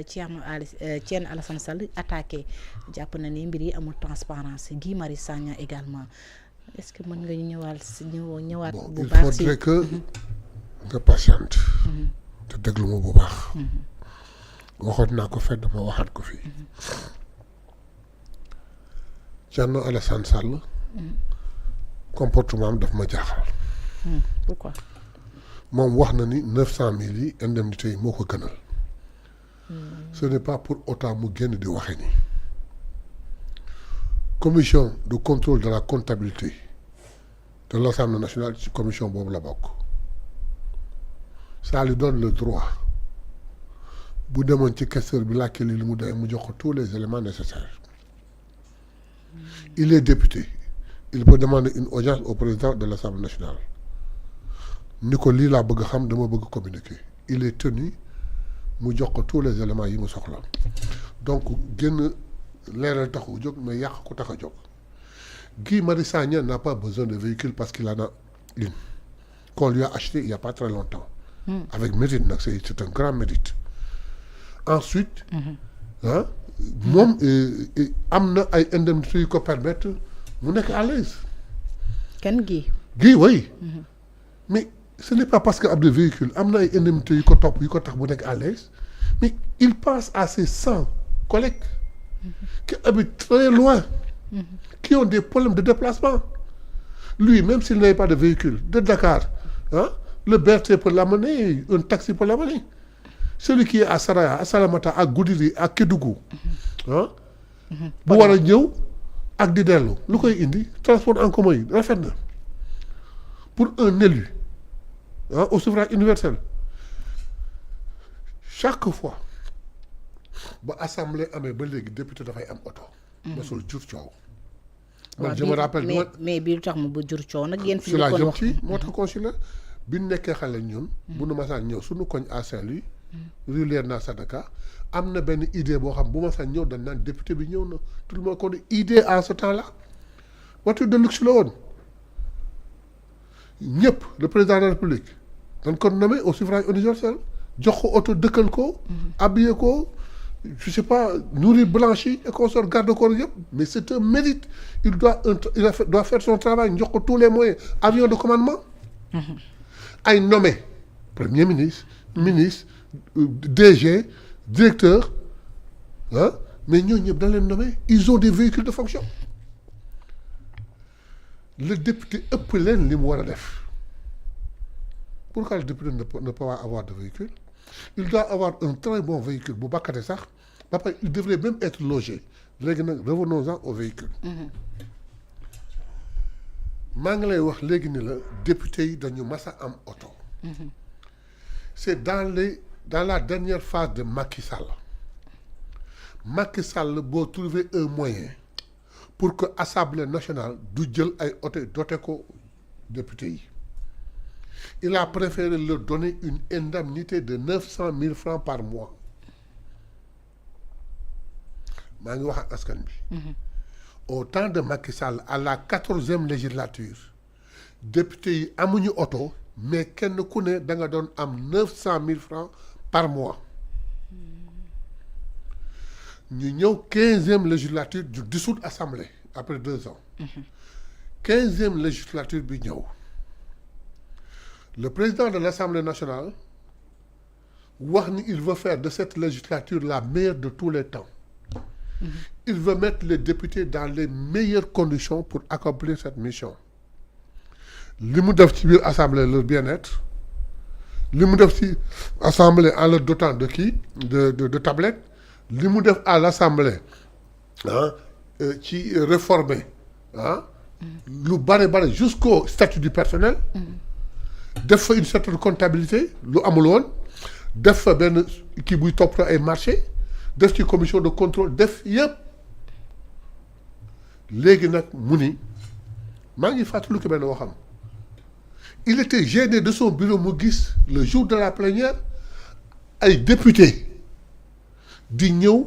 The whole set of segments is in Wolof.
Thierno Alassane Sall attaqué jàpp na ni mbir yi amul transparence Guy Marius Sagna également est-ce que mën nga ñëwaat bu baax si il faudrait que nga patiente te déglu ma bu baax waxoon naa ko fedd ma waxaat ko fii Thierno Alassane Sall comportement am daf ma jaaxal pourquoi moom wax na ni 900 000 yi indemnité yi moo ko gënal ce n'est pas pour autant mu génn di waxe ni commission de contrôle de la comptabilité de l'Assemblée nationale ci commission boobu la bokk ça lui donne le droit bu demoon ci questeur bi laajte li mu doy mu jox ko tous les éléments nécessaires il est député il peut demander une audience au président de l'Assemblée nationale ni ko lii laa bëgg xam dama bëgg communiquer il est tenu mu jox ko tous les éléments yi mu soxla donc génn leeral taxu jóg mais yàq ko tax a jóg Guy Marius Sagna n'a pas besoin de véhicule parce qu'il en a une qu'on lui a acheté il y a pas très longtemps avec mérite nag c'est un grand mérite ensuite moom am na ay indemnités yu ko permettre mu nekk à l'aise kan Guy oui mais ce n'est pas parce que am na véhicule am na ay indemnités yu ko topp yu ko tax mu nekk à l'aise mais il pense à ses 100 collègues qui habitent très loin qui ont des problèmes de déplacement lui même s'il n'avait pas de véhicule de Dakar le BRT peut l'amener un taxi peut l'amener celui qui est à Saraya à Salamata à Goudiri à Kédougou bu war a ñëw ak di dellu lu koy indi transport en commun yi rafet na pour un élu au suffrage universel chaque fois ba assemblée amee ba léegi député dafay am oto. mosul jur coow. man je me rappelle mais bi lu tax mu bu jur coow nag yéen fi ñu ko wax ci moo tax consulat bi ñu nekkee xale ñun. bu nu masaan ñëw suñu koñ à Saint-Louis. rue Léonard Sadaka am na benn idée boo xam bu masaan ñëw dañ naan député bi ñëw na tout le monde ko idée en ce temps là voiture de luxe la woon ñëpp le président de la République dañ ko nommé au suffrage universel jox ko oto dëkkal ko. habillé ko. je sais pas nourrir blanchi et consort garde corps yëpp mais c'est un mérite il doit faire son travail jox ko tous les moyens avion de commandement ay nommé premier ministre DG directeur mais ñooñu ñëpp dañ leen nommé ils ont des véhicules de fonction le député ëpp leen li mu war a def pourquoi le député ne peut pas avoir de véhicule il doit avoir un très bon véhicule bu bakkate sax ba pare il devrait même être logé léegi nag revenons-en au véhicule maa ngi lay wax léegi ni la député yi dañu mas a am oto c'est dans la dernière phase de Macky Sall boo trouver un moyen pour que Assemblée nationale du jël ay oto doté ko député yi il a préféré leur donner une indemnité de 900 000 francs par mois maa ngi wax ak askan bi au temps de Macky Sall à la 14e législature député yi amuñu oto mais kenn ku ne da nga doon am 900 000 francs par mois ñu ñëw 15e législature du dissoudre assemblée après 2 ans 15e législature bi ñëw le président de l'Assemblée nationale wax ni il veut faire de cette législature la meilleure de tous les temps il veut mettre les députés dans les meilleures conditions pour accomplir cette mission li mu def ci biir assemblée leur bien-être li mu def ci assemblée en leur dotant de de tablettes li mu def à l'assemblée ci réformer lu bare jusqu'au statut du personnel def fa une certaine comptabilité lu amul woon def fa benn kii buy toppatoo ay marché def ci commission de contrôle def yëpp léegi nag mu ni maa ngi fàttaliku ko benn waxam il était gêné de son bureau mu gis le jour de la plénière ay député di ñëw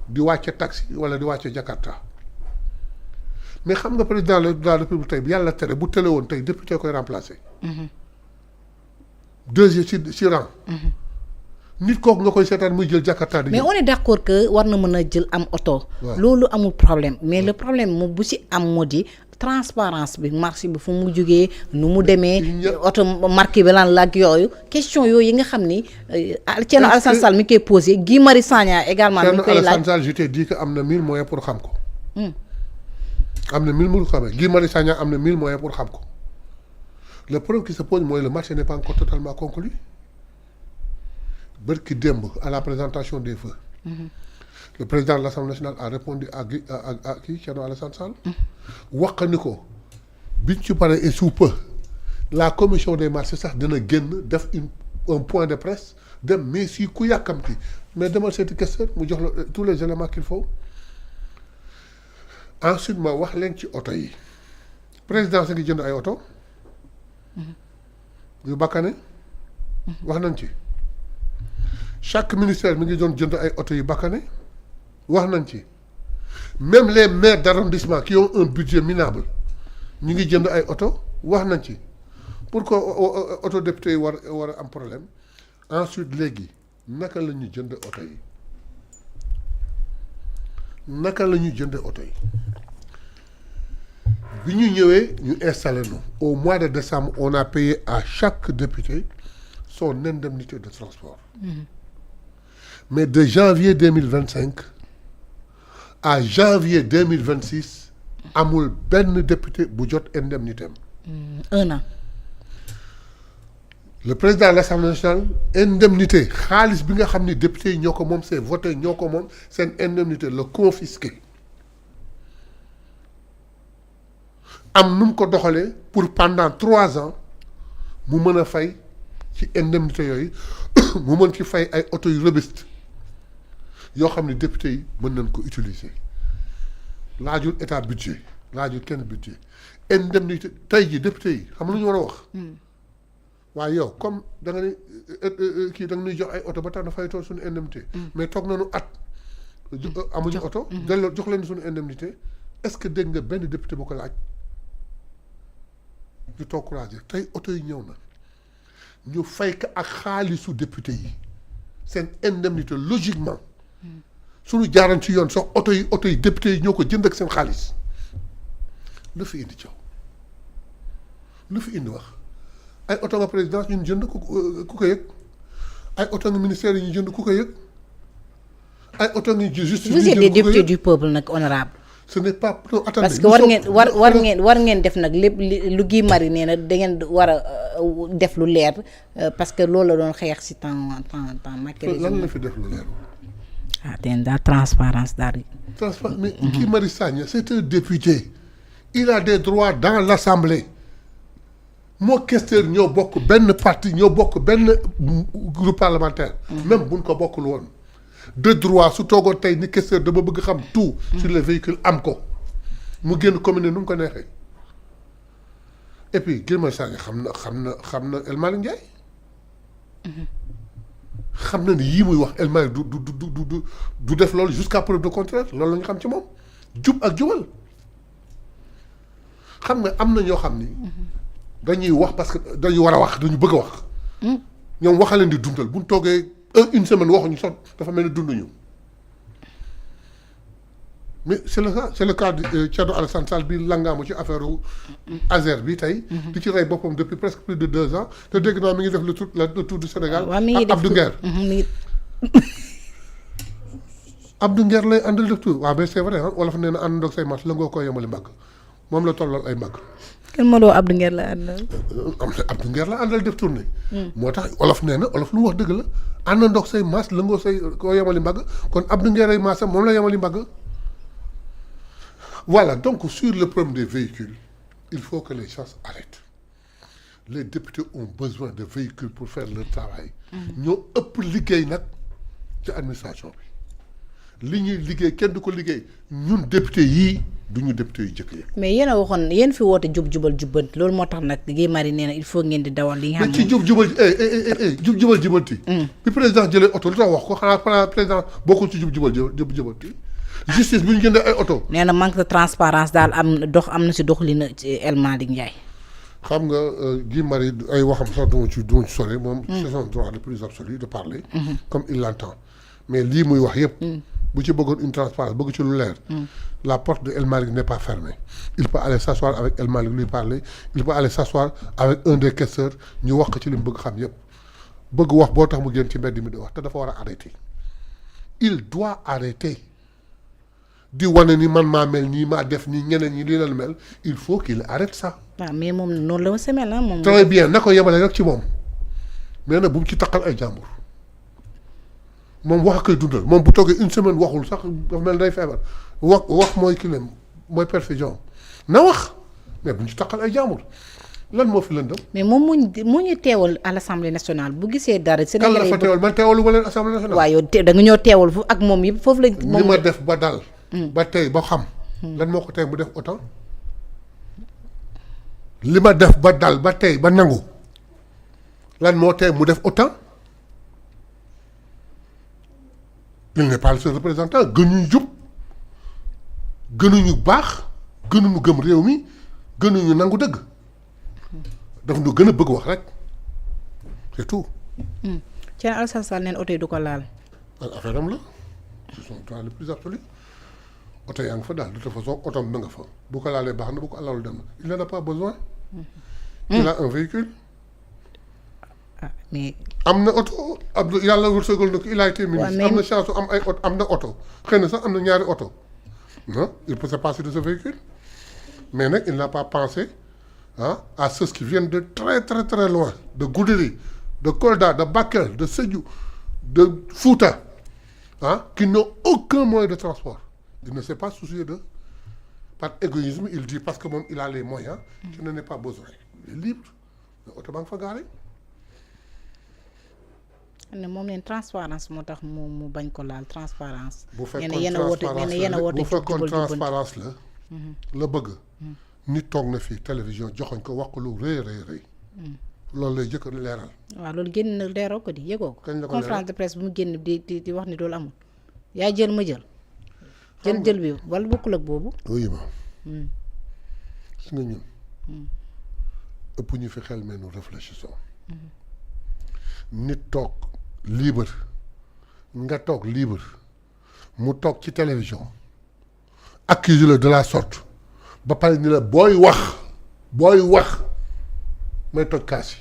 di wàcce taxi wala di wàcce Jakarta mais xam nga président de la République tey bi yàlla tere bu télé woon tey député koy remplacer. deuxième ci rang. nit kooku nga koy seetaan muy jël Jakarta di mais on est d'accord que war na mën a jël am oto. waaw loolu amul problème mais le problème moom bu ci am moo di transparence bi marché bi fu mu jógee nu mu demee. oto marqué bi lan la ak yooyu question yooyu yi nga xam ni. Thierno Alassane Sall mi koy posé Guy Marius Sagna également. mi koy laaj Thierno Alassane Sall je t'ai dit que am na 1000 moyens pour xam ko. am na 1000 moyens pour xam ko Guy Marius Sagna am na 1000 moyens pour xam ko le problème qui se pose mooy le marché n'est pas encore totalement conclu. Bërki démb à la présentation des feux. Le président de l'Assemblée nationale a répondu à kii Thierno Alassane Sall. wax ni ko biñ ci paree et sous peu la commission des marchés sax dina génn def un point de presse dem mais si ku yàkkamti mais demal seeti questeur mu jox la tous les éléments qu'il faut. Ensuite ma wax leen ci oto yi président sa ngi jënd ay oto. yu bakkane. wax nañ ci. chaque ministère mi ngi doon jënd ay oto yu bakkane wax nañ ci même les maires d'arrondissement qui ont un budget minable ñu ngi jënd ay oto wax nañ ci pourquoi oto député yi war a am problème ensuite léegi naka la ñu jënd oto yi naka la ñu jënd oto yi bi ñu ñëwee ñu installé nu au mois de décembre on a payé à chaque député son indemnité de transport. Mais de janvier 2025 à janvier 2026 amul benn député bu jot indemnité am. 1 an. Le président de l'Assemblée nationale indemnité xaalis bi nga xam ni député yi ñoo ko moom c'est voté ñoo ko moom seen indemnité la confisqué am nu mu ko doxalee pour pendant 3 ans mu mën a fay ci indemnité yooyu mu mën ci fay ay oto yu robuste yoo xam ne député yi mën nañ ko utiliser laajul état budget laajul kenn budget indemnité tey ji député yi xam lu ñu war a wax. waaye yow comme da nga ni kii da nga ñuy jox ay oto ba tax na fay tool suñu indemnité. mais toog nañu at. amuñu oto. delloo jox leen suñu indemnité est-ce que dégg nga benn député bu ko laaj ñu toog courage tey oto yi ñëw na ñu fay ko ak xaalisu député yi seen indemnité logiquement suñu jaaran ci yoon sax oto yi député yi ñoo ko jënd ak seen xaalis lu fi indi coow lu fi indi wax. ay oto nga présidence ñun jënd ku ko yëg ay oto nga ministère yi ñu jënd ku ko yëg ay oto nga justice. vous êtes des députés du peuple nag honorable ce n'est pas non attendez parce que war ngeen def nag lépp lu Guy Marius nee na da ngeen war a def lu leer parce que loolu la doon xeex si temps Macky. lan la fi def lu leer. ten daal transparence daal. mais Guy Marius Sagna c'est un député il a des droits dans l'Assemblée. moo questeur ñoo bokk benn parti ñoo bokk benn groupe parlementaire. même buñ ko bokkul woon. de droit su toogoon tey ni questeur dama bëgg xam tout. sur les véhicules am ko. mu génn commune nu mu ko neexee. et puis Guy Marius Sagna xam na El Malick Ndiaye. xam na ni yii muy wax El Malick du def loolu jusqu'à preuve de contraire loolu la ñu xam ci moom. jub ak jubal. xam nga am na ñoo xam ni. dañuy wax parce que dañu war a wax dañu bëgg a wax. ñoom waxaleen di dundal bu ñu toogee une semaine waxuñu sax dafa mel ni dunduñu mais c'est le cas de Thierno Alassane Sall bi langaamu ci affaire Azer bi tey. di ci rey boppam depuis presque plus de 2 ans te dégg naa mi ngi def le tour du Sénégal. ak Abdou Nguer. Abdou Nguer lay àndal def tour waaw mais c'est vrai ah wolof nee na ànd ndoog say mat la ngoo koy yemali mbagg moom la tollool ay mbagg. kenn moo doon Abdou Nguer la àndal. Abdou Nguer la àndal def tournée. moo tax olof nee na olof lu mu wax dëgg la ànd ndox say maas la ngoo say koo yemali mbagg kon Abdou Nguer ay maasam moom la yemali mbagg. voilà donc sur le problème des véhicules il faut que les gens arrêtent les députés ont besoin de véhicules pour faire leur travail. ñoo ëpp liggéey nag ci administration bi li ñuy liggéey kenn du ko liggéey ñun député yii. du ñu député yu jëkk yi. mais yéen a waxoon yéen fi woote jubal jubbanti loolu moo tax nag Guy Marius nee na il faut ngeen di dawal li nga xam ne. mais ci jubal jubanti. bi président jëlee oto lu tax wax ko xanaa président bokkul ci jubal jubanti. justice bi ñu jëndee ay oto. nee na manque de transparence daal am na si doxalin ci El Malick Ndiaye. xam nga Guy Marius ay waxam sax du ma ci sore moom. c'est son droit le plus absolu de parler. comme il l'entend mais lii muy wax yëpp. bu ci bëggoon une transparence bëgg ci lu leer. la porte de El Malick n'est pas fermée. Il peut aller s'asseoir avec El Malick lui parler il peut aller s'asseoir avec un des questeurs ñu wax ko ci li mu bëgg xam yëpp bëgg wax boo tax mu génn ci mbedd mi di wax te dafa war a arrêter. Il doit arrêter di wane ni man maa mel nii maa def nii ñeneen ñi lii la mel il faut qu'il arrête ça. waaw mais moom noonu la ma semel ah moom. très bien na ko yemale rek ci moom mais nag bu mu ci taqal ay jàmbur moom wax a koy dundal moom bu toogee une semaine waxul sax dafa mel day feebar wax mooy kilem mooy perfusion na wax mais bu ñu ci taqal ay jàmbur lan moo fi lëndëm. mais moom moo ñu teewal à l'Assemblée nationale bu gisee dara. kan la fa teewal man teewalu ma leen Assemblée nationale. waaw yow da nga ñoo teewal fu ak moom yëpp foofu lañ. li ma def ba dal. ba tey ba xam. lan moo ko tey mu def autant. li ma def ba dal ba tey ba nangu lan moo tey mu def autant. il n'est pas le seul représentant gënuñu jub gënuñu baax gënuñu gëm réew mi gënuñu nangu dëgg. daf ñu gën a bëgg wax rek c'est tout. Thierno Alassane Sall neen oto yi du ko laal. affaire am la c'est son droit le plus absolu oto yaa ngi fa daal de toute façon oto am na nga fa bu ko laalee baax na bu ko laalul dem na il n'en a pas besoin. il a un véhicule. ah mais. am na oto Abdou yàlla wërsëgal na ko il a été ministre. am na chance am ay oto am na oto xëy na sax am na ñaari oto non il peut se passer de ce véhicule mais nag il n'a pas pensé. À ceux qui viennent de très très très loin, de Goudiri, de Kolda, de Bakel, de Sédhiou, de Fouta, qui n'ont aucun moyen de transport. Il ne s'est pas soucié d'eux. Par égoïsme, il dit parce que même il a les moyens, qu'il n'en a pas besoin. Il est libre. Mais autrement, il faut garer. moom leen transparence moo tax mu bañ ko laal transparence. bu fekkoon transparence la bëgg. nit toog na fii télévision joxoñ ko wax ko lu rëy rëy loolu lay jëkk leeral. waaw loolu génn na leeroo ko di yëgoo ko. kañ la ko conférence de presse bu mu génn di wax ni loolu amul. yaa jël ma jël. jël bi wala bokkul ak boobu. oui ma. gis nga ñun. ëpp ñu fi xel mais nous réfléchissons. nit toog libre nga toog libre mu toog ci télévision accuse la de la sorte. ba pare ni la booy wax may toj kaas yi